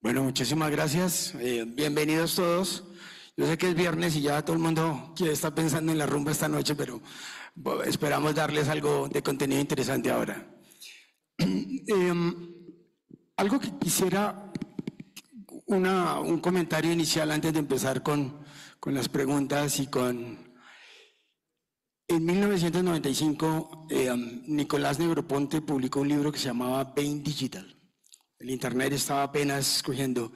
Bueno, muchísimas gracias. Bienvenidos todos. Yo sé que es viernes y ya todo el mundo quiere estar pensando en la rumba esta noche, pero esperamos darles algo de contenido interesante ahora. Algo que quisiera, un comentario inicial antes de empezar con las preguntas y con... En 1995, Nicolás Negroponte publicó un libro que se llamaba Bain Digital. El Internet estaba apenas cogiendo.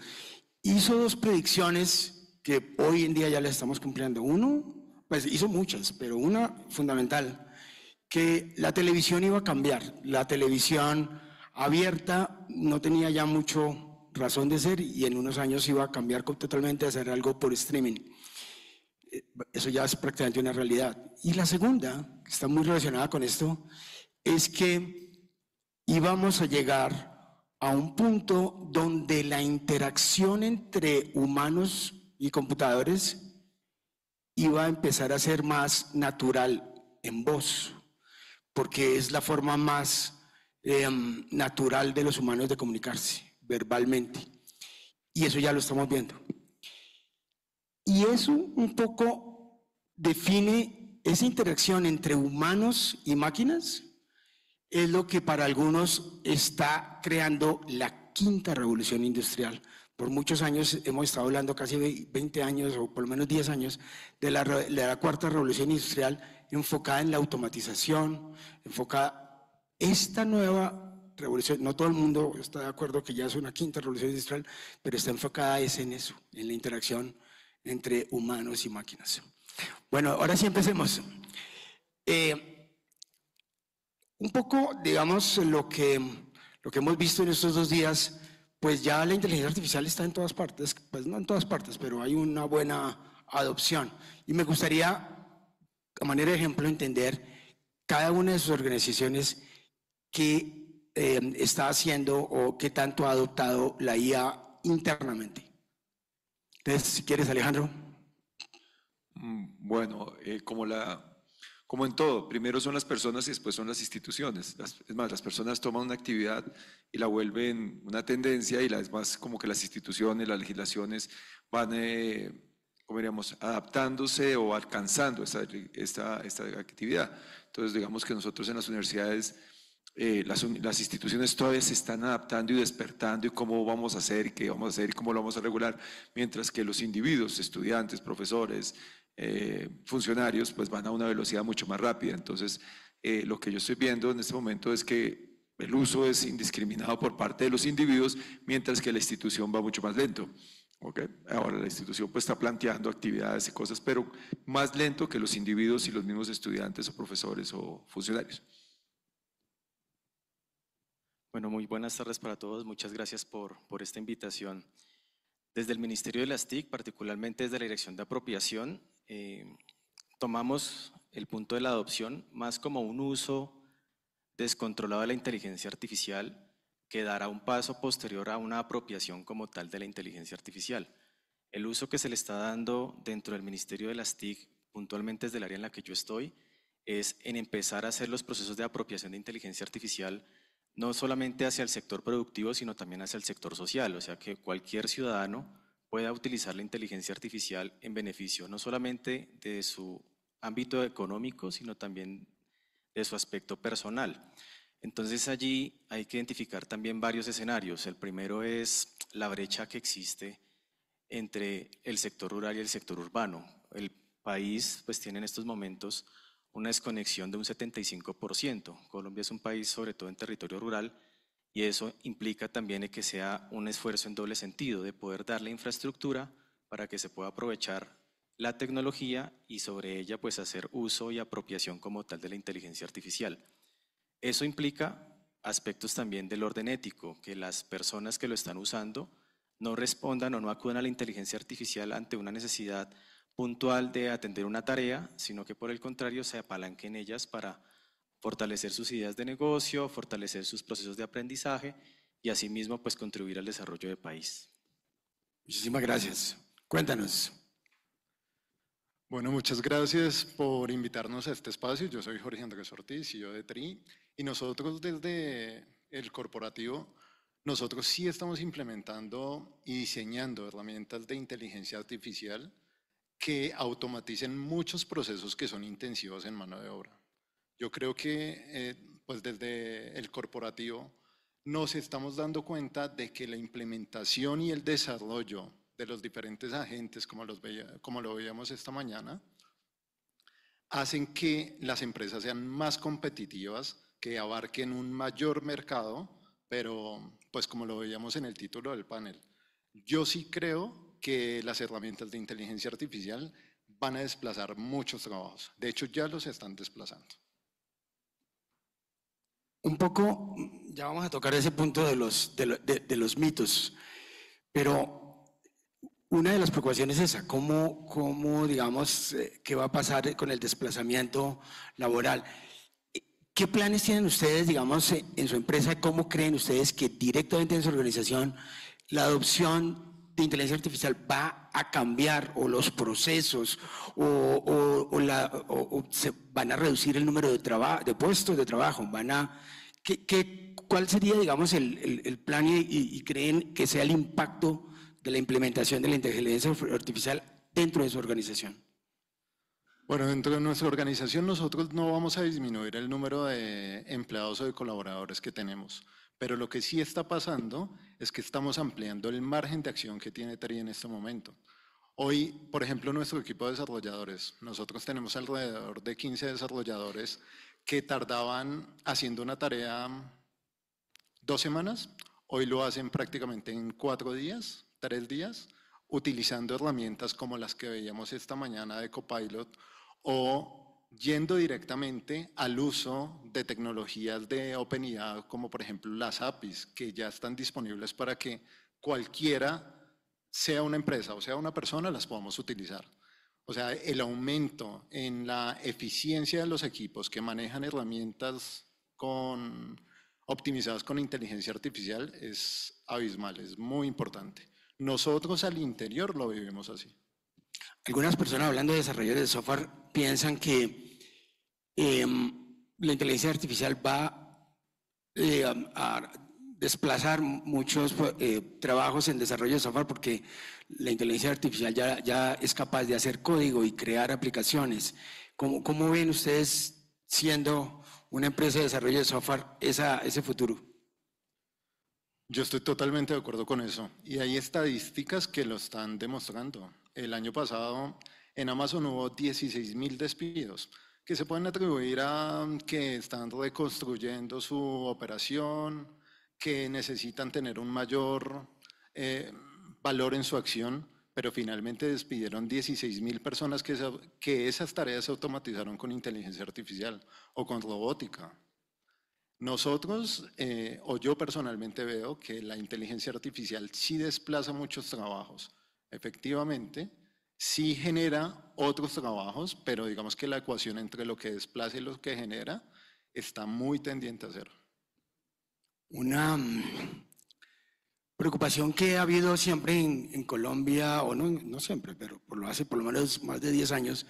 Hizo dos predicciones que hoy en día ya las estamos cumpliendo. Uno, pues hizo muchas, pero una fundamental, que la televisión iba a cambiar. La televisión abierta no tenía ya mucho razón de ser y en unos años iba a cambiar totalmente a hacer algo por streaming. Eso ya es prácticamente una realidad. Y la segunda, que está muy relacionada con esto, es que íbamos a llegar a un punto donde la interacción entre humanos y computadores iba a empezar a ser más natural en voz, porque es la forma más natural de los humanos de comunicarse verbalmente. Y eso ya lo estamos viendo. Y eso un poco define esa interacción entre humanos y máquinas, es lo que para algunos está creando la quinta revolución industrial. Por muchos años hemos estado hablando, casi 20 años o por lo menos 10 años, de la cuarta revolución industrial enfocada en la automatización, enfocada esta nueva revolución. No todo el mundo está de acuerdo que ya es una quinta revolución industrial, pero está enfocada en eso, en la interacción entre humanos y máquinas. Bueno, ahora sí empecemos. Un poco, digamos, lo que hemos visto en estos 2 días, pues ya la inteligencia artificial está en todas partes, pues no en todas partes, pero hay una buena adopción. Y me gustaría, a manera de ejemplo, entender cada una de sus organizaciones qué está haciendo o qué tanto ha adoptado la IA internamente. Entonces, si quieres, Alejandro. Bueno, como en todo, primero son las personas y después son las instituciones. Es más, las personas toman una actividad y la vuelven una tendencia y es más como que las instituciones, las legislaciones van, como diríamos, adaptándose o alcanzando esta actividad. Entonces, digamos que nosotros en las universidades, las instituciones todavía se están adaptando y despertando y cómo vamos a hacer y qué vamos a hacer y cómo lo vamos a regular, mientras que los individuos, estudiantes, profesores, funcionarios, pues van a una velocidad mucho más rápida. Entonces, lo que yo estoy viendo en este momento es que el uso es indiscriminado por parte de los individuos, mientras que la institución va mucho más lento. Okay. Ahora la institución pues está planteando actividades y cosas, pero más lento que los individuos y los mismos estudiantes o profesores o funcionarios. Bueno, muy buenas tardes para todos. Muchas gracias por esta invitación. Desde el Ministerio de las TIC, particularmente desde la Dirección de Apropiación, tomamos el punto de la adopción más como un uso descontrolado de la inteligencia artificial que dará un paso posterior a una apropiación como tal de la inteligencia artificial. El uso que se le está dando dentro del Ministerio de las TIC, puntualmente desde el área en la que yo estoy, es en empezar a hacer los procesos de apropiación de inteligencia artificial no solamente hacia el sector productivo, sino también hacia el sector social, o sea que cualquier ciudadano pueda utilizar la inteligencia artificial en beneficio no solamente de su ámbito económico, sino también de su aspecto personal. Entonces allí hay que identificar también varios escenarios. El primero es la brecha que existe entre el sector rural y el sector urbano. El país pues tiene en estos momentos una desconexión de un 75%. Colombia es un país sobre todo en territorio rural y eso implica también que sea un esfuerzo en doble sentido, de poder darle infraestructura para que se pueda aprovechar la tecnología y sobre ella pues hacer uso y apropiación como tal de la inteligencia artificial. Eso implica aspectos también del orden ético, que las personas que lo están usando no respondan o no acudan a la inteligencia artificial ante una necesidad puntual de atender una tarea, sino que por el contrario se apalanquen ellas para fortalecer sus ideas de negocio, fortalecer sus procesos de aprendizaje y asimismo pues contribuir al desarrollo del país. Muchísimas gracias. Cuéntanos. Bueno, muchas gracias por invitarnos a este espacio. Yo soy Jorge Andrés Ortiz, CEO de TRI, y nosotros desde el corporativo Nosotros sí estamos implementando y diseñando herramientas de inteligencia artificial que automaticen muchos procesos que son intensivos en mano de obra. Yo creo que pues desde el corporativo nos estamos dando cuenta de que la implementación y el desarrollo de los diferentes agentes, como lo veíamos esta mañana, hacen que las empresas sean más competitivas, que abarquen un mayor mercado, pero pues como lo veíamos en el título del panel, yo sí creo que las herramientas de inteligencia artificial van a desplazar muchos trabajos. De hecho, ya los están desplazando. Un poco, ya vamos a tocar ese punto de los mitos, pero una de las preocupaciones es esa, cómo digamos, qué va a pasar con el desplazamiento laboral. ¿Qué planes tienen ustedes, digamos, en su empresa? ¿Cómo creen ustedes que directamente en su organización la adopción de inteligencia artificial va a cambiar o los procesos o se van a reducir el número de puestos de trabajo? ¿Cuál sería, digamos, el plan y creen que sea el impacto de la implementación de la inteligencia artificial dentro de su organización? Bueno, dentro de nuestra organización nosotros no vamos a disminuir el número de empleados o de colaboradores que tenemos, pero lo que sí está pasando es que estamos ampliando el margen de acción que tiene TRI en este momento. Hoy, por ejemplo, nuestro equipo de desarrolladores, nosotros tenemos alrededor de 15 desarrolladores que tardaban haciendo una tarea 2 semanas, hoy lo hacen prácticamente en 4 días, 3 días, utilizando herramientas como las que veíamos esta mañana de Copilot o yendo directamente al uso de tecnologías de OpenAI, como por ejemplo las APIs, que ya están disponibles para que cualquiera, sea una empresa o sea una persona, las podamos utilizar. O sea, el aumento en la eficiencia de los equipos que manejan herramientas optimizadas con inteligencia artificial es abismal, es muy importante. Nosotros al interior lo vivimos así. Algunas personas hablando de desarrolladores de software piensan que la inteligencia artificial va a desplazar muchos trabajos en desarrollo de software porque la inteligencia artificial ya es capaz de hacer código y crear aplicaciones. ¿Cómo ven ustedes siendo una empresa de desarrollo de software ese futuro? Yo estoy totalmente de acuerdo con eso. Y hay estadísticas que lo están demostrando. El año pasado en Amazon hubo 16.000 despidos que se pueden atribuir a que están reconstruyendo su operación, que necesitan tener un mayor valor en su acción, pero finalmente despidieron 16.000 personas que esas tareas se automatizaron con inteligencia artificial o con robótica. Nosotros, o yo personalmente veo que la inteligencia artificial sí desplaza muchos trabajos. Efectivamente, sí genera otros trabajos, pero digamos que la ecuación entre lo que desplaza y lo que genera está muy tendiente a cero. Una preocupación que ha habido siempre en Colombia, o no siempre, pero hace por lo menos más de 10 años,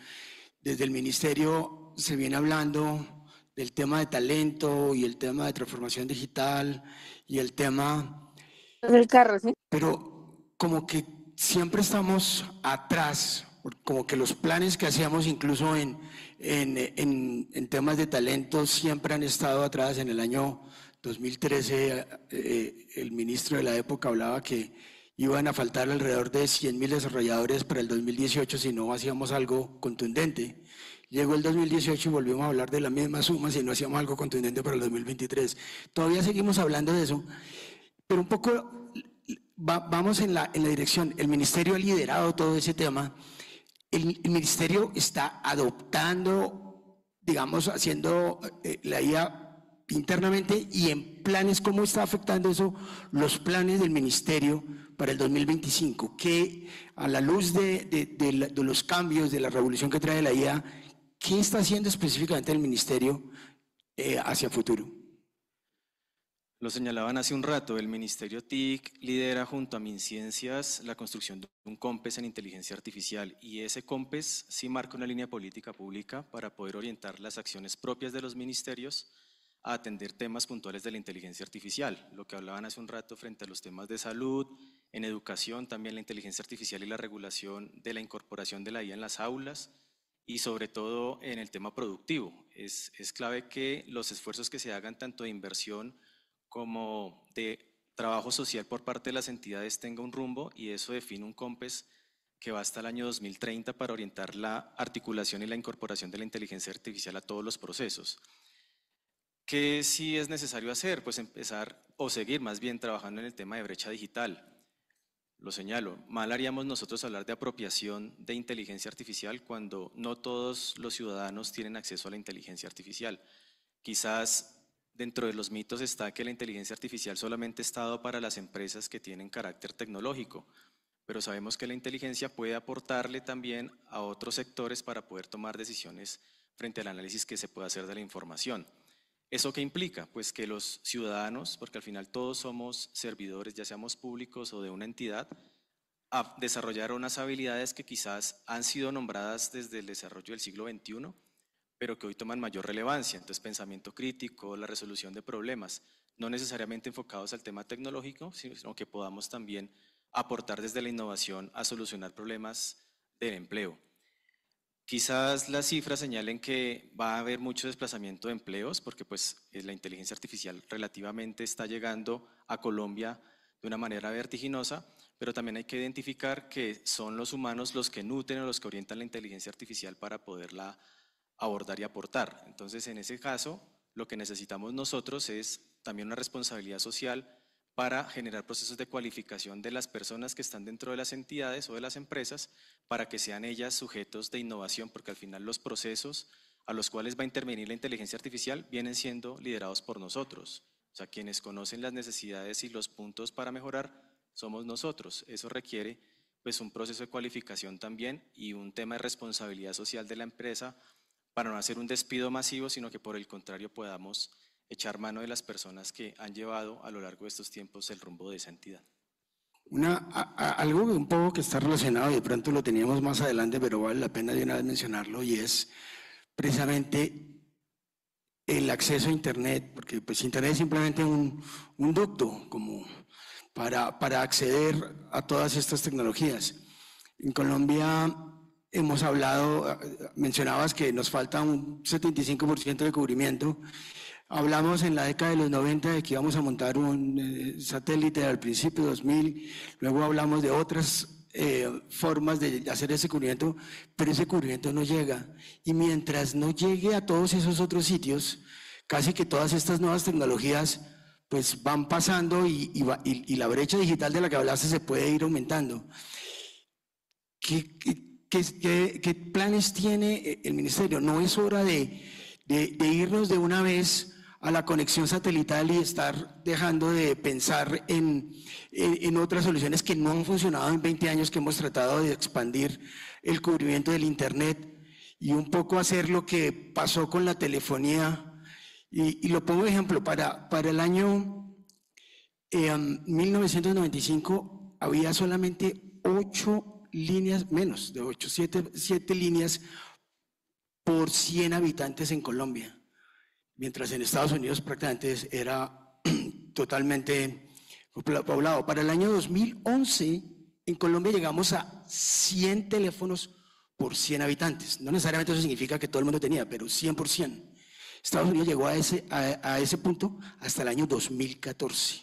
desde el ministerio se viene hablando del tema de talento y el tema de transformación digital y el tema del carro, ¿sí? Pero como que siempre estamos atrás, como que los planes que hacíamos incluso en temas de talento siempre han estado atrás. En el año 2013 el ministro de la época hablaba que iban a faltar alrededor de 100.000 desarrolladores para el 2018 si no hacíamos algo contundente. Llegó el 2018 y volvimos a hablar de la misma suma si no hacíamos algo contundente para el 2023. Todavía seguimos hablando de eso, pero un poco vamos en la dirección. El ministerio ha liderado todo ese tema. El ministerio está adoptando, digamos, haciendo la IA internamente y en planes. ¿Cómo está afectando eso los planes del ministerio para el 2025? Que a la luz de los cambios, de la revolución que trae la IA, ¿qué está haciendo específicamente el ministerio hacia futuro? Lo señalaban hace un rato, el Ministerio TIC lidera junto a MinCiencias la construcción de un COMPES en inteligencia artificial y ese COMPES sí marca una línea política pública para poder orientar las acciones propias de los ministerios a atender temas puntuales de la inteligencia artificial, lo que hablaban hace un rato frente a los temas de salud, en educación también la inteligencia artificial y la regulación de la incorporación de la IA en las aulas y sobre todo en el tema productivo. Es clave que los esfuerzos que se hagan tanto de inversión como de trabajo social por parte de las entidades tenga un rumbo y eso define un COMPES que va hasta el año 2030 para orientar la articulación y la incorporación de la inteligencia artificial a todos los procesos. ¿Qué sí es necesario hacer? Pues empezar o seguir más bien trabajando en el tema de brecha digital. Lo señalo, mal haríamos nosotros hablar de apropiación de inteligencia artificial cuando no todos los ciudadanos tienen acceso a la inteligencia artificial. Quizás dentro de los mitos está que la inteligencia artificial solamente está dado para las empresas que tienen carácter tecnológico, pero sabemos que la inteligencia puede aportarle también a otros sectores para poder tomar decisiones frente al análisis que se puede hacer de la información. ¿Eso qué implica? Pues que los ciudadanos, porque al final todos somos servidores, ya seamos públicos o de una entidad, a desarrollar unas habilidades que quizás han sido nombradas desde el desarrollo del siglo XXI, pero que hoy toman mayor relevancia. Entonces, pensamiento crítico, la resolución de problemas, no necesariamente enfocados al tema tecnológico, sino que podamos también aportar desde la innovación a solucionar problemas del empleo. Quizás las cifras señalen que va a haber mucho desplazamiento de empleos porque pues, la inteligencia artificial relativamente está llegando a Colombia de una manera vertiginosa, pero también hay que identificar que son los humanos los que nutren o los que orientan la inteligencia artificial para poderla abordar y aportar. Entonces, en ese caso, lo que necesitamos nosotros es también una responsabilidad social para generar procesos de cualificación de las personas que están dentro de las entidades o de las empresas para que sean ellas sujetos de innovación, porque al final los procesos a los cuales va a intervenir la inteligencia artificial vienen siendo liderados por nosotros. O sea, quienes conocen las necesidades y los puntos para mejorar somos nosotros. Eso requiere pues, un proceso de cualificación también y un tema de responsabilidad social de la empresa para no hacer un despido masivo, sino que por el contrario podamos echar mano de las personas que han llevado a lo largo de estos tiempos el rumbo de esa entidad. Algo un poco que está relacionado y de pronto lo teníamos más adelante, pero vale la pena de una vez mencionarlo y es precisamente el acceso a Internet, porque pues Internet es simplemente un ducto como para acceder a todas estas tecnologías. En Colombia hemos hablado, mencionabas que nos falta un 75% de cubrimiento. Hablamos en la década de los 90 de que íbamos a montar un satélite al principio de 2000, luego hablamos de otras formas de hacer ese cubrimiento, pero ese cubrimiento no llega. Y mientras no llegue a todos esos otros sitios, casi que todas estas nuevas tecnologías pues van pasando y la brecha digital de la que hablaste se puede ir aumentando. ¿Qué planes tiene el ministerio? ¿No es hora de irnos de una vez a la conexión satelital y estar dejando de pensar en otras soluciones que no han funcionado en 20 años que hemos tratado de expandir el cubrimiento del Internet y un poco hacer lo que pasó con la telefonía? Y lo pongo de ejemplo, para el año 1995 había solamente 8 líneas, menos de 8, 7 líneas por 100 habitantes en Colombia, mientras en Estados Unidos prácticamente era totalmente poblado. Para el año 2011 en Colombia llegamos a 100 teléfonos por 100 habitantes. No necesariamente eso significa que todo el mundo tenía, pero 100%. Estados Unidos llegó a ese punto hasta el año 2014.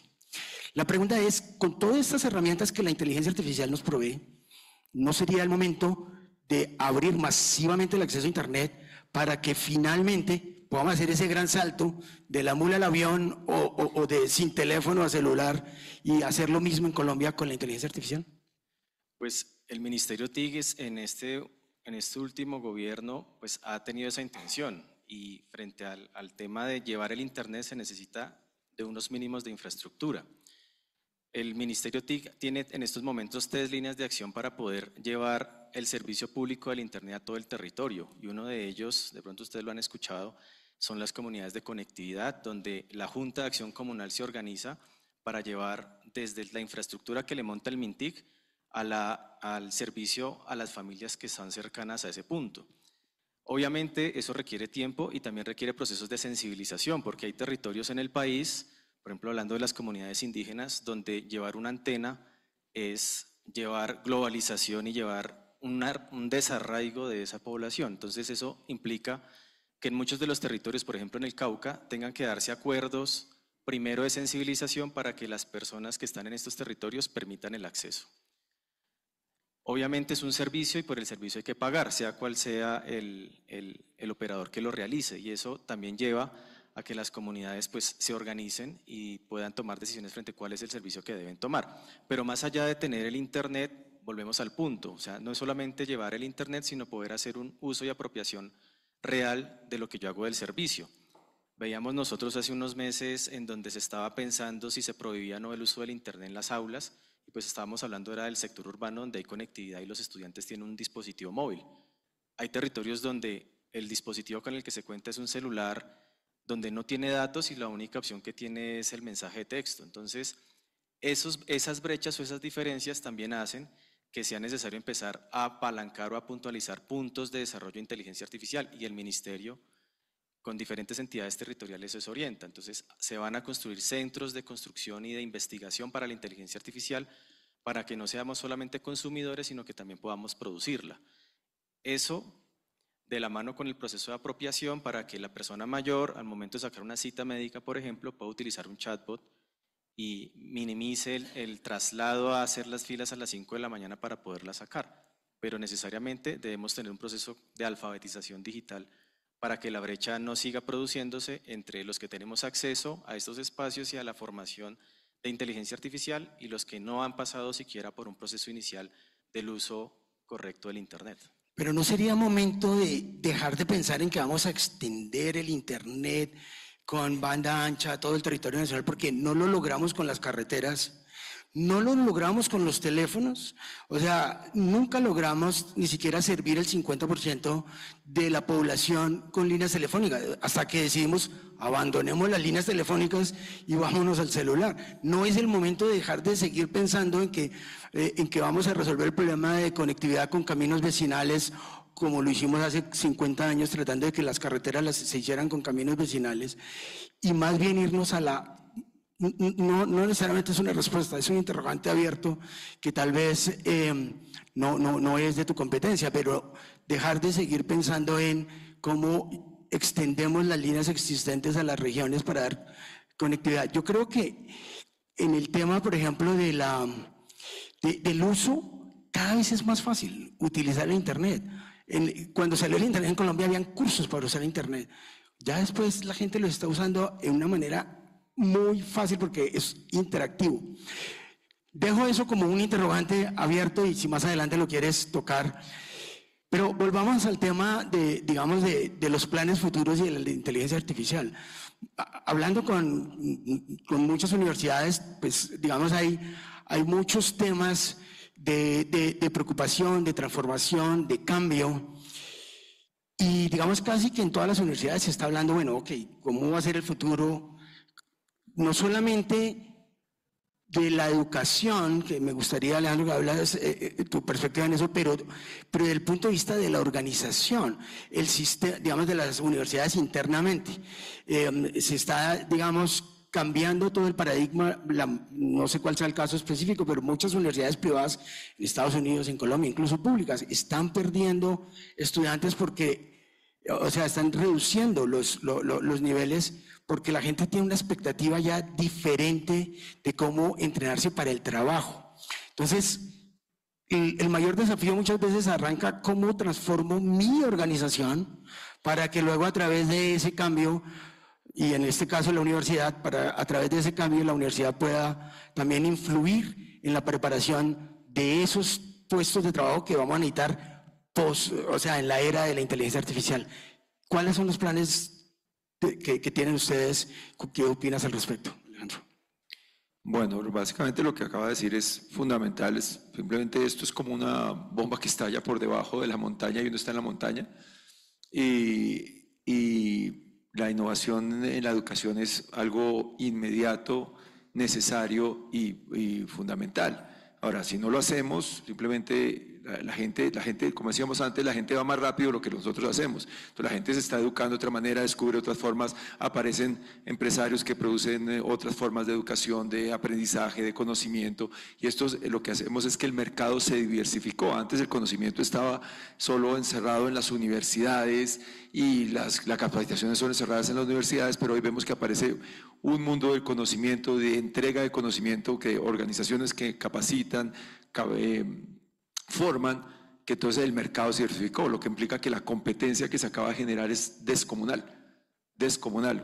La pregunta es, con todas estas herramientas que la inteligencia artificial nos provee, ¿no sería el momento de abrir masivamente el acceso a Internet para que finalmente podamos hacer ese gran salto de la mula al avión o de sin teléfono a celular y hacer lo mismo en Colombia con la inteligencia artificial? Pues el Ministerio TIC en este último gobierno pues, ha tenido esa intención y frente al tema de llevar el Internet se necesita de unos mínimos de infraestructura. El Ministerio TIC tiene en estos momentos 3 líneas de acción para poder llevar el servicio público del Internet a todo el territorio y uno de ellos, de pronto ustedes lo han escuchado, son las comunidades de conectividad, donde la Junta de Acción Comunal se organiza para llevar desde la infraestructura que le monta el MINTIC al servicio a las familias que están cercanas a ese punto. Obviamente eso requiere tiempo y también requiere procesos de sensibilización, porque hay territorios en el país, por ejemplo hablando de las comunidades indígenas, donde llevar una antena es llevar globalización y llevar un desarraigo de esa población. Entonces eso implica que en muchos de los territorios, por ejemplo en el Cauca, tengan que darse acuerdos primero de sensibilización para que las personas que están en estos territorios permitan el acceso. Obviamente es un servicio y por el servicio hay que pagar, sea cual sea el operador que lo realice, y eso también lleva a que las comunidades pues, se organicen y puedan tomar decisiones frente a cuál es el servicio que deben tomar. Pero más allá de tener el Internet, volvemos al punto, o sea, no es solamente llevar el Internet, sino poder hacer un uso y apropiación real de lo que yo hago del servicio. Veíamos nosotros hace unos meses en donde se estaba pensando si se prohibía o no el uso del Internet en las aulas, y pues estábamos hablando era del sector urbano donde hay conectividad y los estudiantes tienen un dispositivo móvil. Hay territorios donde el dispositivo con el que se cuenta es un celular, donde no tiene datos y la única opción que tiene es el mensaje de texto. Entonces, esas brechas o esas diferencias también hacen que sea necesario empezar a apalancar o a puntualizar puntos de desarrollo de inteligencia artificial, y el ministerio con diferentes entidades territoriales se orienta. Entonces se van a construir centros de construcción y de investigación para la inteligencia artificial para que no seamos solamente consumidores, sino que también podamos producirla. Eso de la mano con el proceso de apropiación para que la persona mayor, al momento de sacar una cita médica, por ejemplo, pueda utilizar un chatbot y minimice el traslado a hacer las filas a las 5 de la mañana para poderla sacar. Pero necesariamente debemos tener un proceso de alfabetización digital para que la brecha no siga produciéndose entre los que tenemos acceso a estos espacios y a la formación de inteligencia artificial y los que no han pasado siquiera por un proceso inicial del uso correcto del Internet. Pero ¿no sería momento de dejar de pensar en que vamos a extender el Internet con banda ancha a todo el territorio nacional porque no lo logramos con las carreteras? No lo logramos con los teléfonos, o sea, nunca logramos ni siquiera servir el 50% de la población con líneas telefónicas, hasta que decidimos abandonemos las líneas telefónicas y vámonos al celular. No es el momento de dejar de seguir pensando en que vamos a resolver el problema de conectividad con caminos vecinales, como lo hicimos hace 50 años, tratando de que las carreteras se hicieran con caminos vecinales, y más bien irnos a la... No necesariamente es una respuesta, es un interrogante abierto que tal vez no es de tu competencia, pero dejar de seguir pensando en cómo extendemos las líneas existentes a las regiones para dar conectividad. Yo creo que en el tema, por ejemplo, del uso, cada vez es más fácil utilizar el Internet. Cuando salió el Internet en Colombia habían cursos para usar Internet. Ya después la gente lo está usando de una manera muy fácil porque es interactivo. Dejo eso como un interrogante abierto y si más adelante lo quieres tocar. Pero volvamos al tema de los planes futuros y de la inteligencia artificial. Hablando con muchas universidades, pues digamos hay muchos temas de preocupación, de transformación, de cambio. Y digamos casi que en todas las universidades se está hablando, bueno, ok, ¿cómo va a ser el futuro? No solamente de la educación, que me gustaría, Alejandro, que hablas tu perspectiva en eso, pero desde el punto de vista de la organización, el sistema, digamos, de las universidades internamente. Se está, digamos, cambiando todo el paradigma, no sé cuál sea el caso específico, pero muchas universidades privadas en Estados Unidos, en Colombia, incluso públicas, están perdiendo estudiantes porque, o sea, están reduciendo los niveles porque la gente tiene una expectativa ya diferente de cómo entrenarse para el trabajo. Entonces, el mayor desafío muchas veces arranca cómo transformo mi organización para que luego a través de ese cambio, y en este caso la universidad, a través de ese cambio la universidad pueda también influir en la preparación de esos puestos de trabajo que vamos a necesitar en la era de la inteligencia artificial. ¿Cuáles son los planes que tienen ustedes? ¿Qué opinas al respecto, Alejandro? Bueno, básicamente lo que acaba de decir es fundamental. Simplemente esto es como una bomba que estalla por debajo de la montaña y uno está en la montaña. Y la innovación en la educación es algo inmediato, necesario y fundamental. Ahora, si no lo hacemos, simplemente la gente, como decíamos antes, la gente va más rápido de lo que nosotros hacemos. Entonces la gente se está educando de otra manera, descubre otras formas, aparecen empresarios que producen otras formas de educación, de aprendizaje, de conocimiento. Y esto lo que hacemos es que el mercado se diversificó. Antes el conocimiento estaba solo encerrado en las universidades y las capacitaciones son encerradas en las universidades, pero hoy vemos que aparece un mundo del conocimiento, de entrega de conocimiento, que organizaciones que capacitan, forman, que entonces el mercado se diversificó, lo que implica que la competencia que se acaba de generar es descomunal.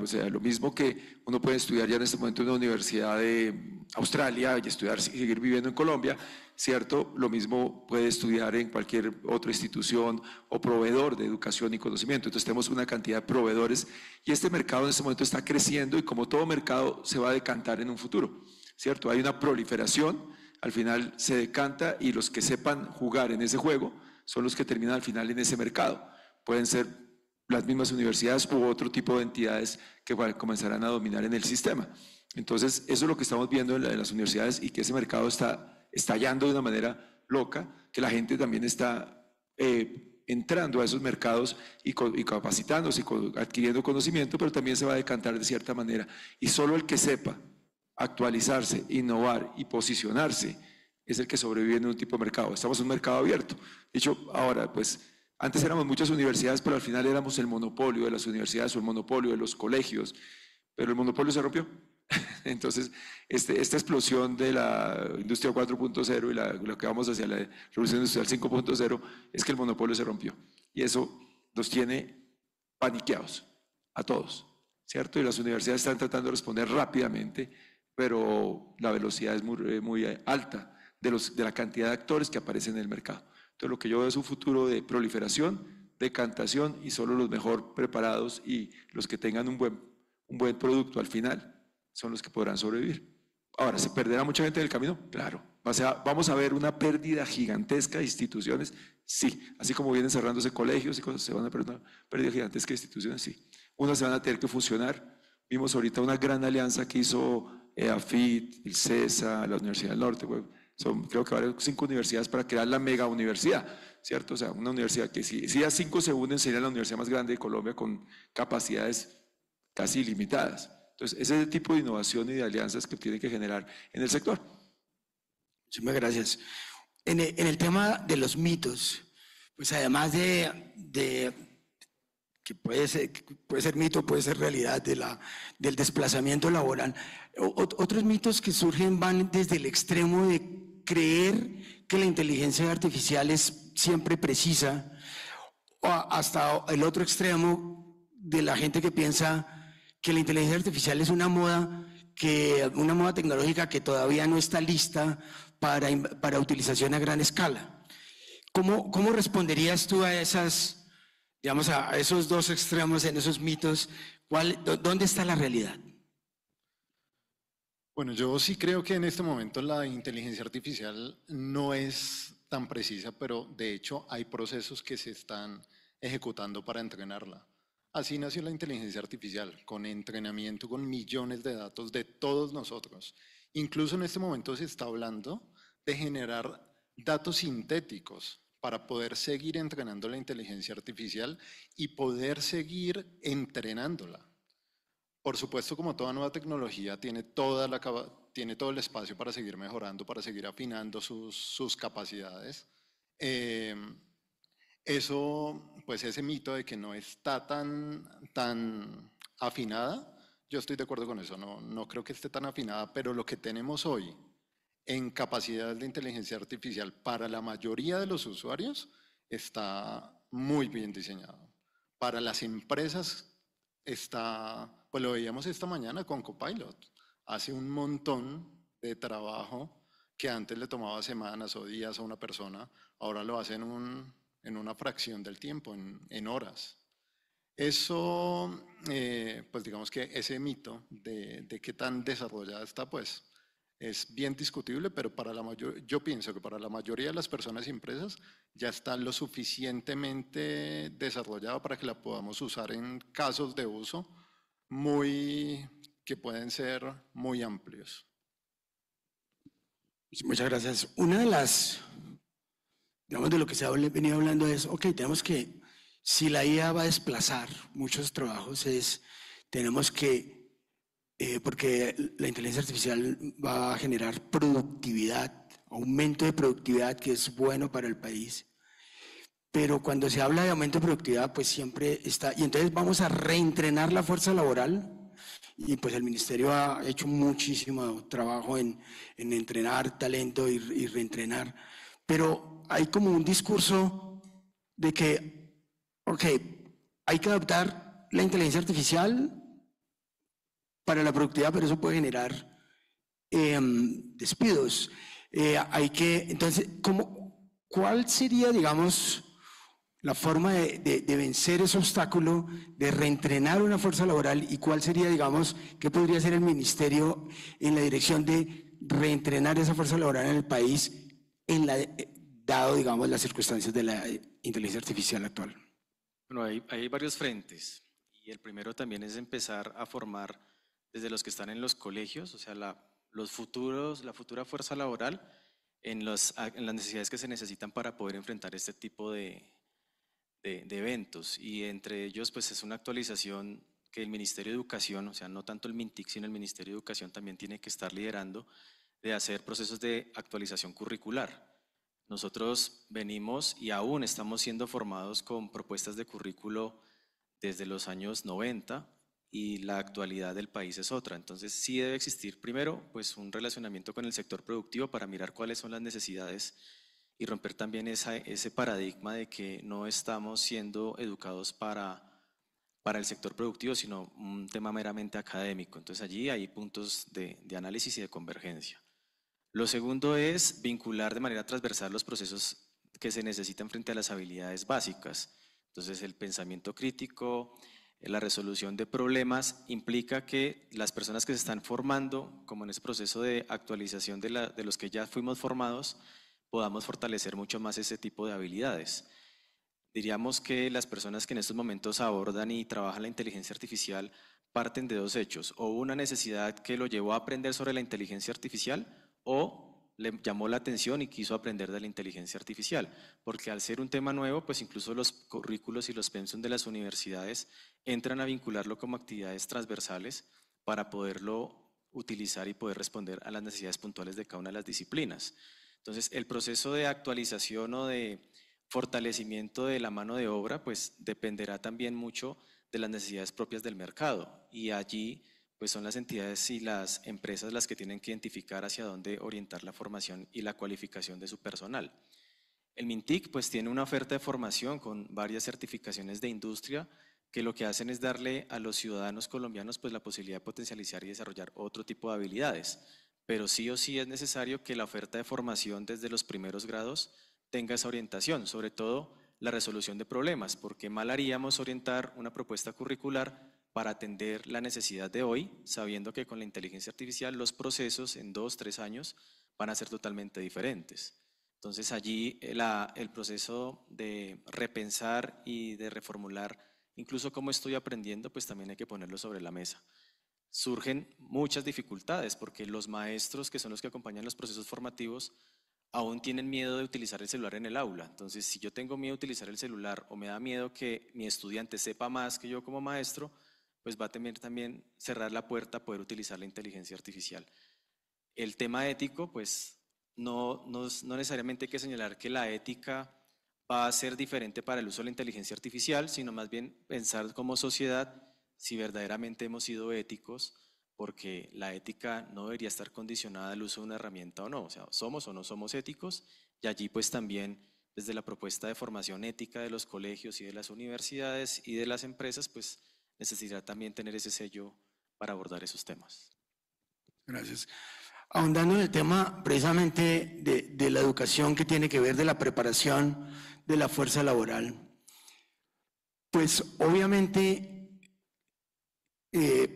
O sea, lo mismo que uno puede estudiar ya en este momento en una universidad de Australia y estudiar, seguir viviendo en Colombia, ¿cierto? Lo mismo puede estudiar en cualquier otra institución o proveedor de educación y conocimiento. Entonces tenemos una cantidad de proveedores y este mercado en este momento está creciendo y como todo mercado se va a decantar en un futuro, ¿cierto? Hay una proliferación, al final se decanta y los que sepan jugar en ese juego son los que terminan al final en ese mercado. Pueden ser las mismas universidades u otro tipo de entidades que comenzarán a dominar en el sistema. Entonces, eso es lo que estamos viendo en las universidades y que ese mercado está estallando de una manera loca, que la gente también está entrando a esos mercados y capacitándose, adquiriendo conocimiento, pero también se va a decantar de cierta manera. Y solo el que sepa actualizarse, innovar y posicionarse es el que sobrevive en un tipo de mercado. Estamos en un mercado abierto. De hecho, ahora, pues, antes éramos muchas universidades, pero al final éramos el monopolio de las universidades o el monopolio de los colegios, pero el monopolio se rompió. Entonces, esta explosión de la industria 4.0 y lo que vamos hacia la revolución industrial 5.0 es que el monopolio se rompió. Y eso nos tiene paniqueados a todos, ¿cierto? Y las universidades están tratando de responder rápidamente, pero la velocidad es muy alta de la cantidad de actores que aparecen en el mercado. Entonces lo que yo veo es un futuro de proliferación, decantación y solo los mejor preparados y los que tengan un buen producto al final son los que podrán sobrevivir. Ahora, ¿se perderá mucha gente en el camino? Claro. O sea, ¿vamos a ver una pérdida gigantesca de instituciones? Sí. Así como vienen cerrándose colegios y cosas, se van a perder una pérdida gigantesca de instituciones, sí. Unas se van a tener que fusionar. Vimos ahorita una gran alianza que hizo AFIT, el CESA, la Universidad del Norte, creo que varias 5 universidades para crear la mega universidad, ¿cierto? O sea, una universidad que si ya 5 se unen sería la universidad más grande de Colombia con capacidades casi ilimitadas. Entonces, ese es el tipo de innovación y de alianzas que tiene que generar en el sector. Muchísimas gracias. En el tema de los mitos, pues además de que puede ser mito, puede ser realidad del desplazamiento laboral. Otros mitos que surgen van desde el extremo de creer que la inteligencia artificial es siempre precisa, hasta el otro extremo de la gente que piensa que la inteligencia artificial es una moda tecnológica que todavía no está lista para utilización a gran escala. ¿Cómo responderías tú a esos dos extremos, en esos mitos? ¿Dónde está la realidad? Bueno, yo sí creo que en este momento la inteligencia artificial no es tan precisa, pero de hecho hay procesos que se están ejecutando para entrenarla. Así nació la inteligencia artificial, con entrenamiento, con millones de datos de todos nosotros. Incluso en este momento se está hablando de generar datos sintéticos para poder seguir entrenando la inteligencia artificial y poder seguir entrenándola. Por supuesto, como toda nueva tecnología, tiene todo el espacio para seguir mejorando, para seguir afinando sus capacidades. Ese mito de que no está tan afinada, yo estoy de acuerdo con eso, no creo que esté tan afinada, pero lo que tenemos hoy en capacidades de inteligencia artificial para la mayoría de los usuarios está muy bien diseñado. Para las empresas pues lo veíamos esta mañana con Copilot, hace un montón de trabajo que antes le tomaba semanas o días a una persona, ahora lo hace en una fracción del tiempo, en horas. Eso, pues digamos que ese mito de qué tan desarrollada está, pues es bien discutible, pero yo pienso que para la mayoría de las personas y empresas ya está lo suficientemente desarrollado para que la podamos usar en casos de uso que pueden ser muy amplios. Muchas gracias. Una de las digamos, de lo que se ha venido hablando es, ok, tenemos que, si la IA va a desplazar muchos trabajos, tenemos que, porque la inteligencia artificial va a generar productividad, aumento de productividad que es bueno para el país. Pero cuando se habla de aumento de productividad, pues siempre está, y entonces vamos a reentrenar la fuerza laboral, y pues el ministerio ha hecho muchísimo trabajo en entrenar talento y reentrenar, pero hay como un discurso de que, ok, hay que adaptar la inteligencia artificial para la productividad, pero eso puede generar despidos. Entonces, ¿cuál sería, digamos, la forma de vencer ese obstáculo, de reentrenar una fuerza laboral, y cuál sería, digamos, qué podría hacer el ministerio en la dirección de reentrenar esa fuerza laboral en el país, dado, digamos, las circunstancias de la inteligencia artificial actual? Bueno, hay varios frentes, y el primero también es empezar a formar desde los que están en los colegios, o sea, la futura fuerza laboral en las necesidades que se necesitan para poder enfrentar este tipo de eventos, y entre ellos pues es una actualización que el Ministerio de Educación, o sea, no tanto el MINTIC, sino el Ministerio de Educación también tiene que estar liderando, de hacer procesos de actualización curricular. Nosotros venimos y aún estamos siendo formados con propuestas de currículo desde los años 90, y la actualidad del país es otra. Entonces sí debe existir primero pues un relacionamiento con el sector productivo para mirar cuáles son las necesidades y romper también ese paradigma de que no estamos siendo educados para el sector productivo, sino un tema meramente académico. Entonces allí hay puntos de análisis y de convergencia. Lo segundo es vincular de manera transversal los procesos que se necesitan frente a las habilidades básicas. Entonces el pensamiento crítico, la resolución de problemas implica que las personas que se están formando, como en ese proceso de actualización de los que ya fuimos formados, podamos fortalecer mucho más ese tipo de habilidades. Diríamos que las personas que en estos momentos abordan y trabajan la inteligencia artificial parten de dos hechos: o una necesidad que lo llevó a aprender sobre la inteligencia artificial, o le llamó la atención y quiso aprender de la inteligencia artificial, porque al ser un tema nuevo, pues incluso los currículos y los pensum de las universidades entran a vincularlo como actividades transversales para poderlo utilizar y poder responder a las necesidades puntuales de cada una de las disciplinas. Entonces, el proceso de actualización o de fortalecimiento de la mano de obra, pues dependerá también mucho de las necesidades propias del mercado, y allí pues son las entidades y las empresas las que tienen que identificar hacia dónde orientar la formación y la cualificación de su personal. El MINTIC pues tiene una oferta de formación con varias certificaciones de industria que lo que hacen es darle a los ciudadanos colombianos pues la posibilidad de potencializar y desarrollar otro tipo de habilidades. Pero sí o sí es necesario que la oferta de formación desde los primeros grados tenga esa orientación, sobre todo la resolución de problemas, porque mal haríamos orientar una propuesta curricular para atender la necesidad de hoy, sabiendo que con la inteligencia artificial los procesos en 2, 3 años van a ser totalmente diferentes. Entonces allí el proceso de repensar y de reformular incluso cómo estoy aprendiendo, pues también hay que ponerlo sobre la mesa. Surgen muchas dificultades porque los maestros, que son los que acompañan los procesos formativos, aún tienen miedo de utilizar el celular en el aula. Entonces, si yo tengo miedo de utilizar el celular o me da miedo que mi estudiante sepa más que yo como maestro, pues va a tener también cerrar la puerta a poder utilizar la inteligencia artificial. El tema ético, pues no necesariamente hay que señalar que la ética va a ser diferente para el uso de la inteligencia artificial, sino más bien pensar como sociedad si verdaderamente hemos sido éticos, porque la ética no debería estar condicionada al uso de una herramienta o no, o sea, somos o no somos éticos, y allí pues también desde la propuesta de formación ética de los colegios y de las universidades y de las empresas, pues necesitará también tener ese sello para abordar esos temas. Gracias. Ahondando en el tema precisamente de la educación que tiene que ver de la preparación de la fuerza laboral, pues obviamente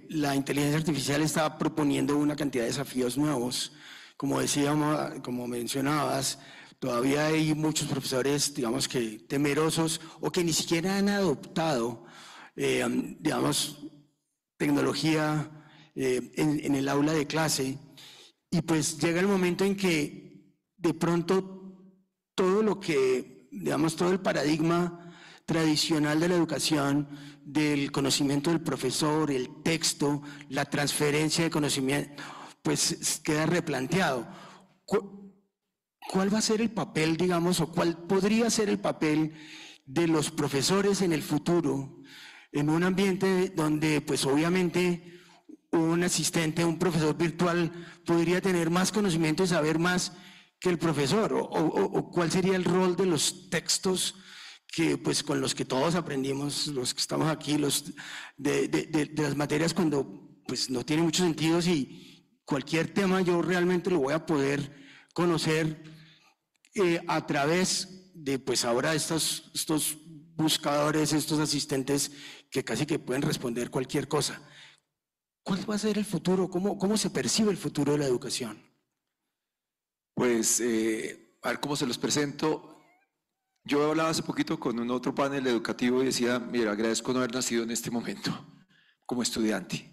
la inteligencia artificial está proponiendo una cantidad de desafíos nuevos. Como decíamos, como mencionabas, todavía hay muchos profesores, digamos que temerosos o que ni siquiera han adoptado, digamos, tecnología en el aula de clase. Y pues llega el momento en que de pronto todo lo que, digamos, todo el paradigma tradicional de la educación, del conocimiento del profesor, el texto, la transferencia de conocimiento, pues queda replanteado. ¿Cuál va a ser el papel, digamos, o cuál podría ser el papel de los profesores en el futuro, en un ambiente donde, pues obviamente, un asistente, un profesor virtual podría tener más conocimiento y saber más que el profesor? ¿O cuál sería el rol de los textos que, pues, con los que todos aprendimos, los que estamos aquí, de las materias cuando, pues, no tiene mucho sentido si cualquier tema yo realmente lo voy a poder conocer a través de, pues ahora estos buscadores, estos asistentes que casi que pueden responder cualquier cosa? ¿Cuál va a ser el futuro? ¿Cómo se percibe el futuro de la educación? Pues, a ver cómo se los presento. Yo hablaba hace poquito con un otro panel educativo y decía, mira, agradezco no haber nacido en este momento como estudiante,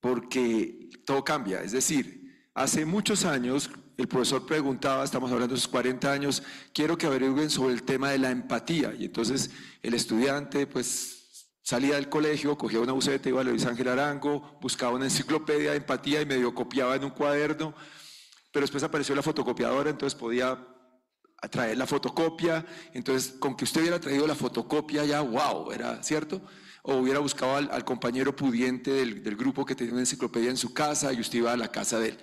porque todo cambia. Es decir, hace muchos años el profesor preguntaba, estamos hablando de esos 40 años, quiero que averigüen sobre el tema de la empatía. Y entonces el estudiante, pues, salía del colegio, cogía una buceta, iba a Luis Ángel Arango, buscaba una enciclopedia de empatía y medio copiaba en un cuaderno, pero después apareció la fotocopiadora, entonces podía traer la fotocopia, entonces con que usted hubiera traído la fotocopia ya, wow, era cierto, o hubiera buscado al compañero pudiente del grupo que tenía una enciclopedia en su casa y usted iba a la casa de él.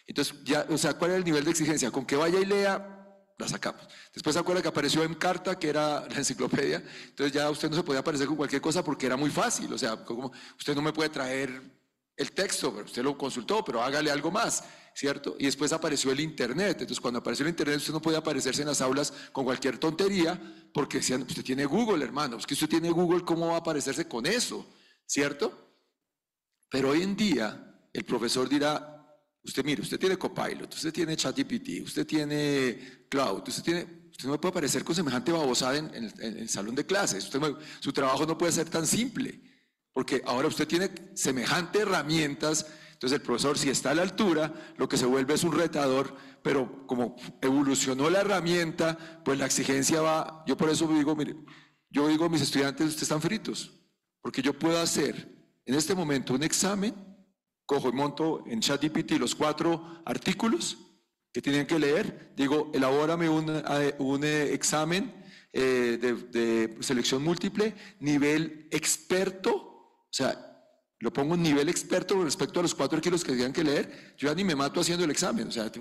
Entonces, ya, o sea, ¿cuál era el nivel de exigencia? Con que vaya y lea, la sacamos. Después se acuerda que apareció en Carta, que era la enciclopedia, entonces ya usted no se podía aparecer con cualquier cosa porque era muy fácil, o sea, como usted no me puede traer el texto, pero usted lo consultó, pero hágale algo más, ¿cierto? Y después apareció el Internet, entonces cuando apareció el Internet usted no podía aparecerse en las aulas con cualquier tontería, porque decían, usted tiene Google, hermano, es que usted tiene Google, ¿cómo va a aparecerse con eso? ¿Cierto? Pero hoy en día el profesor dirá, usted mire, usted tiene Copilot, usted tiene ChatGPT, usted tiene Cloud, usted no me puede aparecer con semejante babosada en el salón de clases, su trabajo no puede ser tan simple, porque ahora usted tiene semejantes herramientas. Entonces el profesor, si está a la altura, lo que se vuelve es un retador, pero como evolucionó la herramienta, pues la exigencia va. Yo por eso digo, mire, yo digo a mis estudiantes, ustedes están fritos, porque yo puedo hacer en este momento un examen, cojo y monto en ChatGPT los 4 artículos que tienen que leer, digo, elabórame un examen de selección múltiple, nivel experto, o sea, lo pongo en nivel experto con respecto a los 4 artículos que tengan que leer, yo ya ni me mato haciendo el examen, o sea,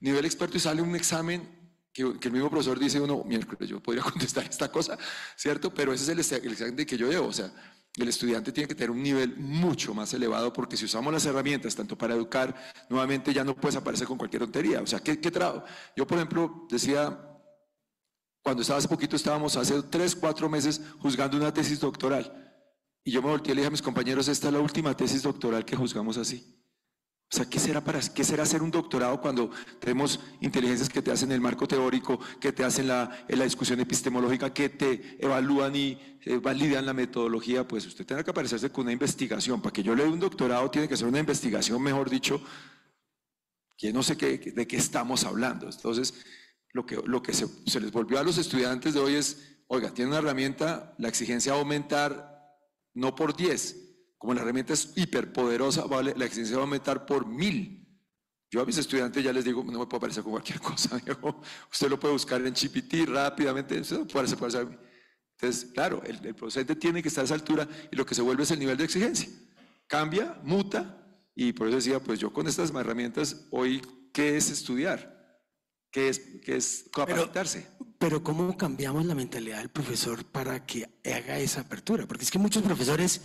nivel experto y sale un examen que el mismo profesor dice uno, miércoles, yo podría contestar esta cosa, ¿cierto? Pero ese es el examen que yo llevo, o sea, el estudiante tiene que tener un nivel mucho más elevado, porque si usamos las herramientas tanto para educar, nuevamente ya no puedes aparecer con cualquier tontería, o sea, yo por ejemplo decía, cuando estaba hace poquito, estábamos hace 3-4 meses juzgando una tesis doctoral, y yo me volteé y le dije a mis compañeros, esta es la última tesis doctoral que juzgamos así. O sea, ¿qué será hacer un doctorado cuando tenemos inteligencias que te hacen el marco teórico, que te hacen la discusión epistemológica, que te evalúan y validan la metodología? Pues usted tiene que aparecerse con una investigación. Para que yo le dé un doctorado tiene que ser una investigación, mejor dicho, que no sé de qué estamos hablando. Entonces, lo que se les volvió a los estudiantes de hoy es, oiga, tiene una herramienta, la exigencia va a aumentar no por 10, como la herramienta es hiperpoderosa, vale, la exigencia va a aumentar por 1000. Yo a mis estudiantes ya les digo, no me puedo aparecer con cualquier cosa. Usted lo puede buscar en GPT rápidamente, usted no puede aparecer. Entonces, claro, el docente tiene que estar a esa altura y lo que se vuelve es el nivel de exigencia. Cambia, muta, y por eso decía, pues yo con estas herramientas, hoy, ¿qué es estudiar? ¿Qué es capacitarse? Pero ¿cómo cambiamos la mentalidad del profesor para que haga esa apertura? Porque es que muchos profesores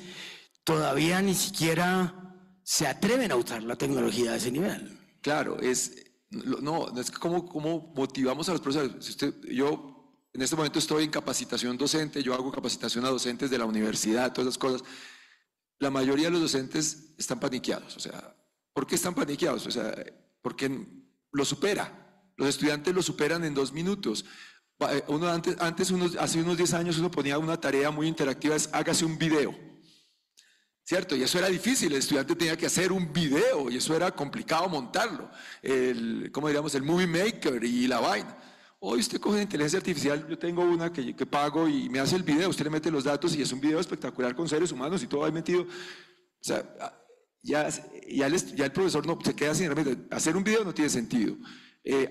todavía ni siquiera se atreven a usar la tecnología a ese nivel. Claro, es que cómo motivamos a los profesores. Yo en este momento estoy en capacitación docente, yo hago capacitación a docentes de la universidad, todas esas cosas. La mayoría de los docentes están paniqueados. O sea, ¿por qué están paniqueados? O sea, porque lo supera. Los estudiantes lo superan en 2 minutos. Hace unos 10 años uno ponía una tarea muy interactiva, es hágase un video, ¿cierto? Y eso era difícil, el estudiante tenía que hacer un video y eso era complicado montarlo, ¿cómo diríamos? El Movie Maker y la vaina. Hoy usted coge la inteligencia artificial, yo tengo una que pago y me hace el video, usted le mete los datos y es un video espectacular con seres humanos y todo ahí metido. O sea, ya el profesor no se queda sin herramientas. Hacer un video no tiene sentido.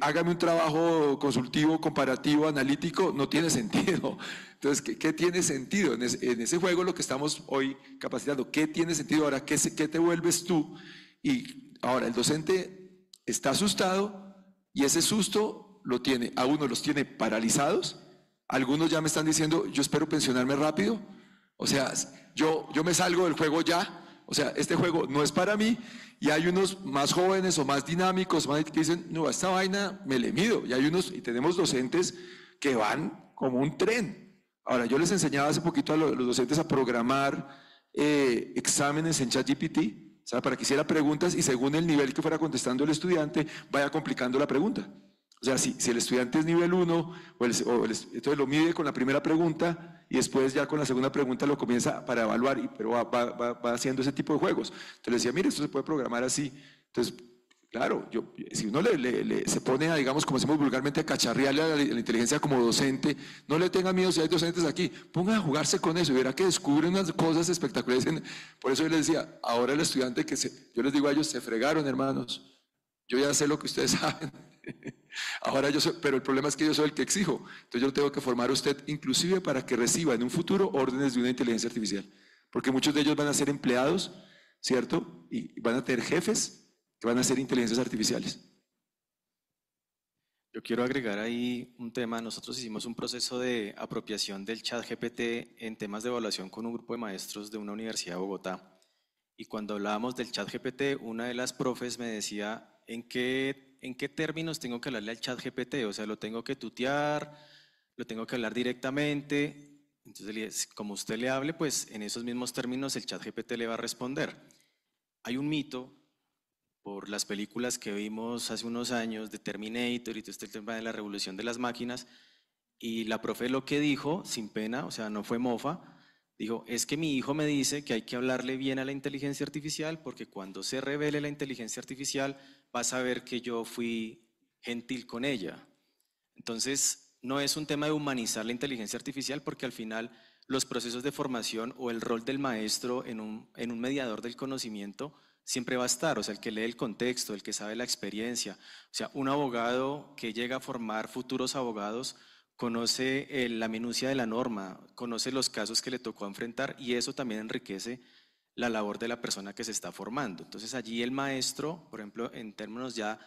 Hágame un trabajo consultivo, comparativo, analítico, no tiene sentido. Entonces, ¿qué tiene sentido? En ese juego lo que estamos hoy capacitando, ¿qué tiene sentido ahora? ¿Qué te vuelves tú? Y ahora el docente está asustado y ese susto a uno los tiene paralizados. Algunos ya me están diciendo, yo espero pensionarme rápido. O sea, yo me salgo del juego ya. O sea, este juego no es para mí, y hay unos más jóvenes o más dinámicos que dicen, no, esta vaina me le mido, y tenemos docentes que van como un tren. Ahora, yo les enseñaba hace poquito a los docentes a programar exámenes en ChatGPT, o sea, para que hiciera preguntas y según el nivel que fuera contestando el estudiante, vaya complicando la pregunta. O sea, si el estudiante es nivel 1, entonces lo mide con la primera pregunta y después ya con la segunda pregunta lo comienza para evaluar, pero va haciendo ese tipo de juegos. Entonces le decía, mire, esto se puede programar así. Entonces, claro, si uno se pone a, digamos, como decimos vulgarmente, a cacharrearle a la inteligencia como docente, no le tenga miedo si hay docentes aquí, pongan a jugarse con eso y verá que descubren unas cosas espectaculares. Por eso yo les decía, ahora el estudiante yo les digo a ellos, se fregaron, hermanos, yo ya sé lo que ustedes saben. Ahora pero el problema es que yo soy el que exijo, entonces yo tengo que formar a usted inclusive para que reciba en un futuro órdenes de una inteligencia artificial, porque muchos de ellos van a ser empleados, ¿cierto? Y van a tener jefes que van a ser inteligencias artificiales. Yo quiero agregar ahí un tema. Nosotros hicimos un proceso de apropiación del ChatGPT en temas de evaluación con un grupo de maestros de una universidad de Bogotá, y cuando hablábamos del ChatGPT, una de las profes me decía, ¿en qué términos tengo que hablarle al ChatGPT? O sea, ¿lo tengo que tutear? ¿Lo tengo que hablar directamente? Entonces, como usted le hable, pues en esos mismos términos el ChatGPT le va a responder. Hay un mito por las películas que vimos hace unos años de Terminator y todo este tema de la revolución de las máquinas, y la profe lo que dijo, sin pena, o sea, no fue mofa, dijo, es que mi hijo me dice que hay que hablarle bien a la inteligencia artificial porque cuando se revele la inteligencia artificial va a saber que yo fui gentil con ella. Entonces, no es un tema de humanizar la inteligencia artificial porque al final los procesos de formación o el rol del maestro en un mediador del conocimiento siempre va a estar, o sea, el que lee el contexto, el que sabe la experiencia. O sea, un abogado que llega a formar futuros abogados conoce la minucia de la norma, conoce los casos que le tocó enfrentar y eso también enriquece la labor de la persona que se está formando. Entonces allí el maestro, por ejemplo, en términos ya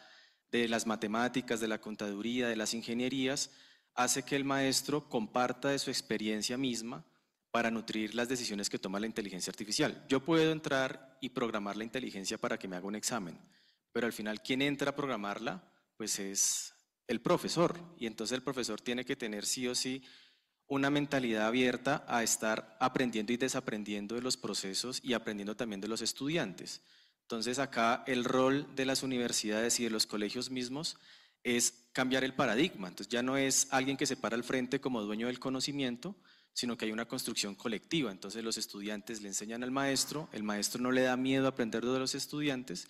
de las matemáticas, de la contaduría, de las ingenierías, hace que el maestro comparta de su experiencia misma para nutrir las decisiones que toma la inteligencia artificial. Yo puedo entrar y programar la inteligencia para que me haga un examen, pero al final quien entra a programarla, pues es el profesor, y entonces el profesor tiene que tener sí o sí una mentalidad abierta a estar aprendiendo y desaprendiendo de los procesos y aprendiendo también de los estudiantes. Entonces acá el rol de las universidades y de los colegios mismos es cambiar el paradigma. Entonces ya no es alguien que se para al frente como dueño del conocimiento, sino que hay una construcción colectiva. Entonces los estudiantes le enseñan al maestro, el maestro no le da miedo a aprender de los estudiantes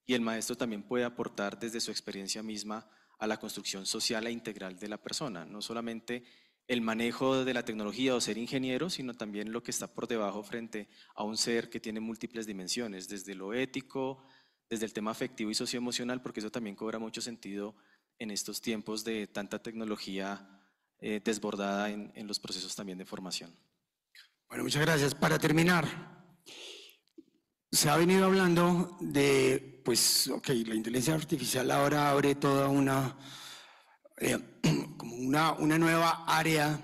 y el maestro también puede aportar desde su experiencia misma a la construcción social e integral de la persona, no solamente el manejo de la tecnología o ser ingeniero, sino también lo que está por debajo frente a un ser que tiene múltiples dimensiones, desde lo ético, desde el tema afectivo y socioemocional, porque eso también cobra mucho sentido en estos tiempos de tanta tecnología desbordada en los procesos también de formación. Bueno, muchas gracias. Para terminar, se ha venido hablando de, pues, la inteligencia artificial ahora abre toda como una nueva área.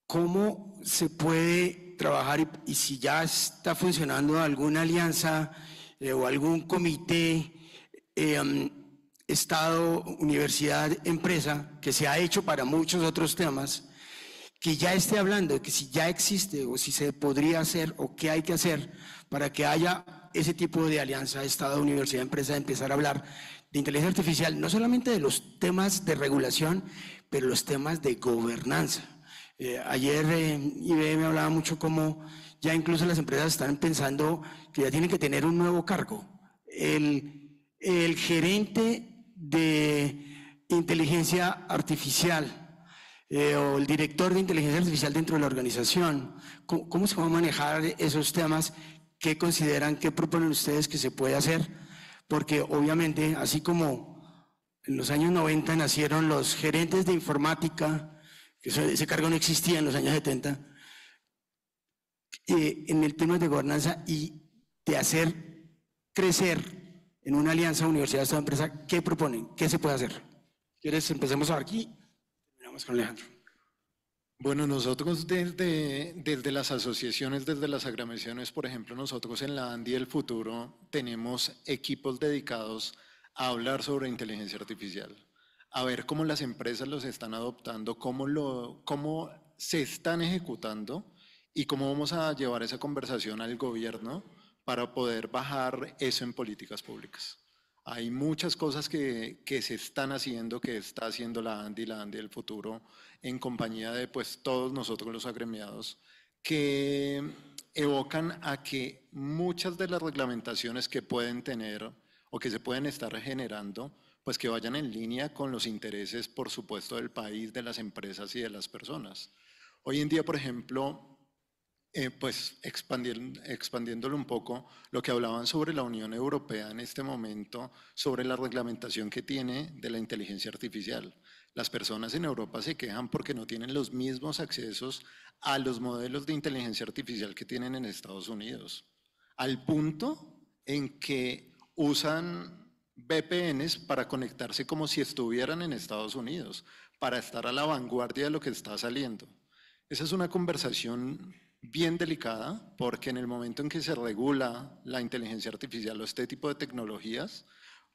¿Cómo se puede trabajar y si ya está funcionando alguna alianza o algún comité, Estado, universidad, empresa, que se ha hecho para muchos otros temas, que ya esté hablando de que si ya existe o si se podría hacer o qué hay que hacer para que haya ese tipo de alianza Estado, universidad, empresa, de empezar a hablar de inteligencia artificial, no solamente de los temas de regulación, pero los temas de gobernanza? Ayer IBM hablaba mucho como ya incluso las empresas están pensando que ya tienen que tener un nuevo cargo. El gerente de inteligencia artificial o el director de inteligencia artificial dentro de la organización, ¿cómo se van a manejar esos temas? ¿Qué consideran, qué proponen ustedes que se puede hacer? Porque obviamente, así como en los años 90 nacieron los gerentes de informática, que ese cargo no existía en los años 70, en el tema de gobernanza y de hacer crecer en una alianza universidad-Estado-empresa, ¿qué proponen? ¿Qué se puede hacer? ¿Quieres? Empecemos aquí. Terminamos con Alejandro. Bueno, nosotros desde las asociaciones, desde las agremiaciones, por ejemplo, nosotros en la ANDI del futuro tenemos equipos dedicados a hablar sobre inteligencia artificial, a ver cómo las empresas los están adoptando, cómo se están ejecutando y cómo vamos a llevar esa conversación al gobierno para poder bajar eso en políticas públicas. Hay muchas cosas que se están haciendo, que está haciendo la ANDI del futuro, en compañía de pues, todos nosotros los agremiados, que evocan a que muchas de las reglamentaciones que pueden tener o que se pueden estar generando, pues que vayan en línea con los intereses, por supuesto, del país, de las empresas y de las personas. Hoy en día, por ejemplo, pues expandiéndolo un poco, lo que hablaban sobre la Unión Europea en este momento, sobre la reglamentación que tiene de la inteligencia artificial. Las personas en Europa se quejan porque no tienen los mismos accesos a los modelos de inteligencia artificial que tienen en Estados Unidos, al punto en que usan VPNs para conectarse como si estuvieran en Estados Unidos, para estar a la vanguardia de lo que está saliendo. Esa es una conversación bien delicada, porque en el momento en que se regula la inteligencia artificial o este tipo de tecnologías,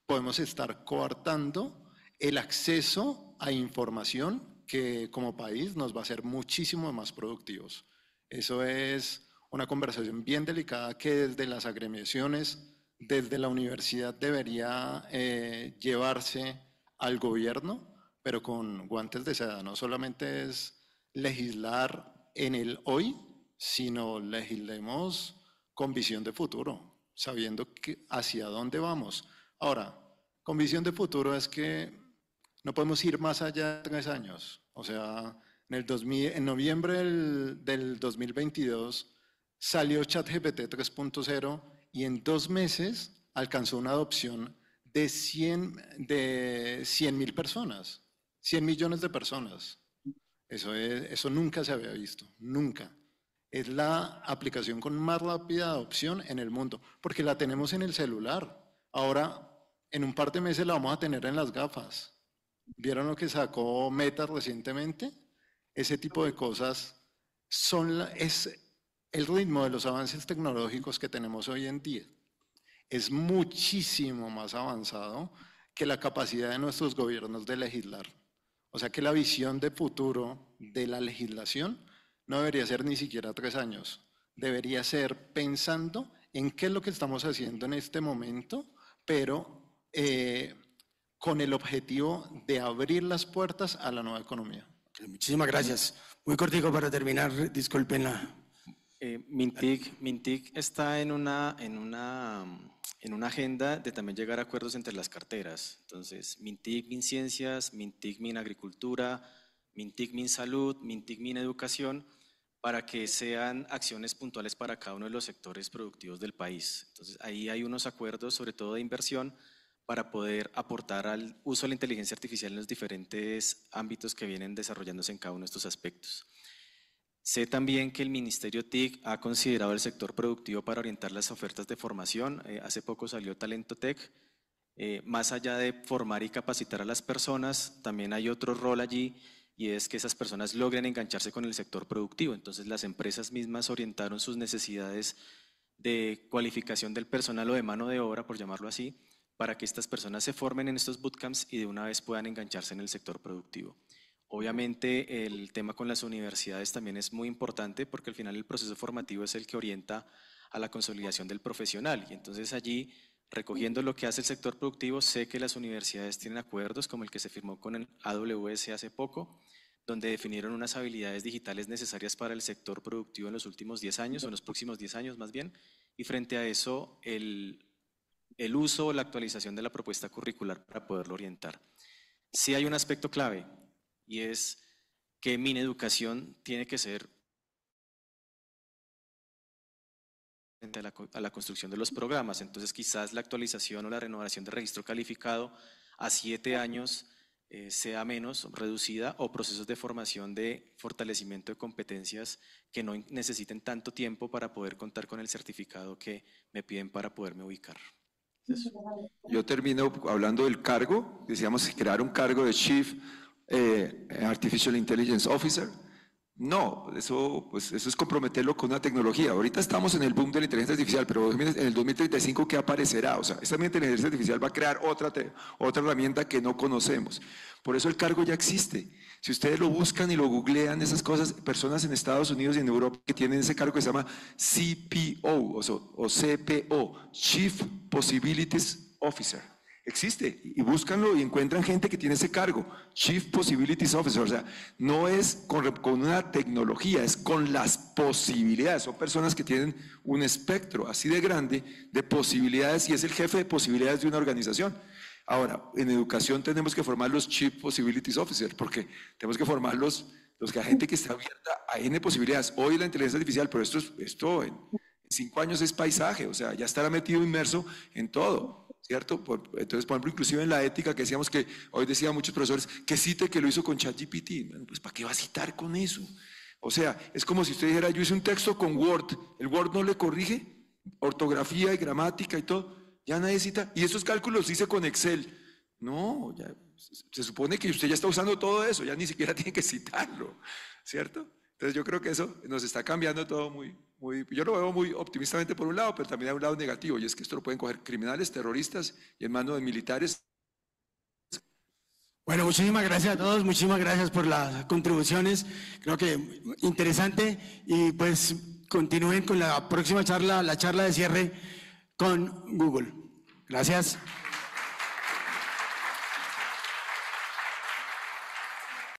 podemos estar coartando el acceso a información que como país nos va a hacer muchísimo más productivos. Eso es una conversación bien delicada que desde las agremiaciones, desde la universidad debería llevarse al gobierno, pero con guantes de seda. No solamente es legislar en el hoy, sino legislemos con visión de futuro, sabiendo hacia dónde vamos. Ahora, con visión de futuro es que no podemos ir más allá de 3 años. O sea, en noviembre del 2022 salió ChatGPT 3.0 y en 2 meses alcanzó una adopción de 100.000 personas, 100 millones de personas. Eso nunca se había visto, nunca. Es la aplicación con más rápida adopción en el mundo, porque la tenemos en el celular. Ahora, en un par de meses la vamos a tener en las gafas. ¿Vieron lo que sacó Meta recientemente? Ese tipo de cosas es el ritmo de los avances tecnológicos que tenemos hoy en día. Es muchísimo más avanzado que la capacidad de nuestros gobiernos de legislar. O sea que la visión de futuro de la legislación no debería ser ni siquiera 3 años. Debería ser pensando en qué es lo que estamos haciendo en este momento, pero con el objetivo de abrir las puertas a la nueva economía. Muchísimas gracias. Muy cortico para terminar, disculpen la... Mintic está en una agenda de también llegar a acuerdos entre las carteras. Entonces, Mintic, MinCiencias, Mintic, Minagricultura, Mintic, Minsalud, Mintic, Mineducación, para que sean acciones puntuales para cada uno de los sectores productivos del país. Entonces, ahí hay unos acuerdos, sobre todo de inversión, para poder aportar al uso de la inteligencia artificial en los diferentes ámbitos que vienen desarrollándose en cada uno de estos aspectos. Sé también que el Ministerio TIC ha considerado el sector productivo para orientar las ofertas de formación. Hace poco salió Talento Tech. Más allá de formar y capacitar a las personas, también hay otro rol allí, y es que esas personas logren engancharse con el sector productivo. Entonces las empresas mismas orientaron sus necesidades de cualificación del personal o de mano de obra, por llamarlo así, para que estas personas se formen en estos bootcamps y de una vez puedan engancharse en el sector productivo. Obviamente el tema con las universidades también es muy importante, porque al final el proceso formativo es el que orienta a la consolidación del profesional, y entonces allí, recogiendo lo que hace el sector productivo, sé que las universidades tienen acuerdos como el que se firmó con el AWS hace poco, donde definieron unas habilidades digitales necesarias para el sector productivo en los últimos 10 años, o en los próximos 10 años más bien, y frente a eso el uso o la actualización de la propuesta curricular para poderlo orientar. Sí hay un aspecto clave y es que Mineducación tiene que ser a la construcción de los programas. Entonces quizás la actualización o la renovación de registro calificado a 7 años sea menos reducida, o procesos de formación de fortalecimiento de competencias que no necesiten tanto tiempo para poder contar con el certificado que me piden para poderme ubicar. Eso. Yo termino hablando del cargo. Decíamos crear un cargo de Chief Artificial Intelligence Officer. No, eso es comprometerlo con una tecnología. Ahorita estamos en el boom de la inteligencia artificial, pero en el 2035, ¿qué aparecerá? O sea, esta misma inteligencia artificial va a crear otra herramienta que no conocemos. Por eso el cargo ya existe. Si ustedes lo buscan y lo googlean, esas cosas, personas en Estados Unidos y en Europa que tienen ese cargo que se llama CPO o CPO, Chief Possibilities Officer. Existe, y búscanlo y encuentran gente que tiene ese cargo, Chief Possibilities Officer. O sea, no es con una tecnología, es con las posibilidades. Son personas que tienen un espectro así de grande de posibilidades y es el jefe de posibilidades de una organización. Ahora, en educación tenemos que formar los Chief Possibilities Officer, porque tenemos que formar los que a gente que está abierta a N posibilidades. Hoy la inteligencia artificial, pero esto en 5 años es paisaje, o sea, ya estará metido, inmerso en todo. ¿Cierto? Entonces, por ejemplo, inclusive en la ética, que decíamos que hoy decían muchos profesores que cite que lo hizo con ChatGPT. Bueno, pues ¿para qué va a citar con eso? O sea, es como si usted dijera, yo hice un texto con Word, el Word no le corrige ortografía y gramática y todo, ya nadie cita, y esos cálculos los hice con Excel. No, ya, se supone que usted ya está usando todo eso, ya ni siquiera tiene que citarlo, ¿cierto? Entonces yo creo que eso nos está cambiando todo muy, yo lo veo muy optimistamente por un lado, pero también hay un lado negativo, y es que esto lo pueden coger criminales, terroristas y en manos de militares. Bueno, muchísimas gracias a todos, muchísimas gracias por las contribuciones, creo que interesante, y pues continúen con la próxima charla, la charla de cierre con Google. Gracias.